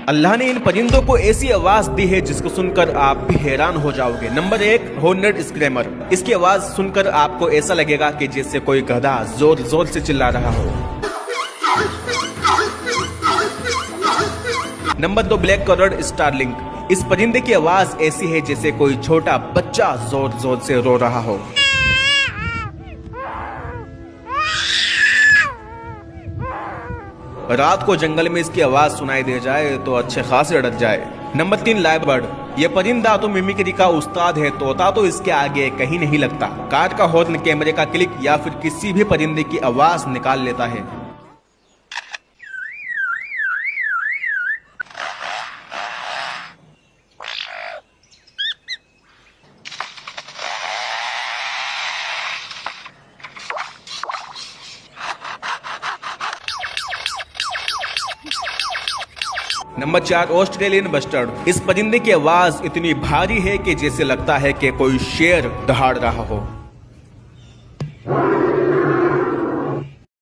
अल्लाह ने इन परिंदों को ऐसी आवाज दी है जिसको सुनकर आप भी हैरान हो जाओगे। नंबर 1, हॉर्नेड स्क्रैमर। इसकी आवाज सुनकर आपको ऐसा लगेगा कि जैसे कोई गधा जोर जोर से चिल्ला रहा हो। Number 2, black coloured starling. इस परिंदे की आवाज ऐसी है जैसे कोई छोटा बच्चा जोर जोर से रो रहा हो। रात को जंगल में इसकी आवाज सुनाई दे जाए तो अच्छे खासे डर जाए। Number 3, live bird. ये परिंदा तो मिमिक्री का उस्ताद है, तोता तो इसके आगे कहीं नहीं लगता। कार का हॉर्न, कैमरे का क्लिक या फिर किसी भी परिंदे की आवाज निकाल लेता है। Number 4, Australian bustard. इस परिंदे की आवाज इतनी भारी है कि जैसे लगता है कि कोई शेर दहाड़ रहा हो।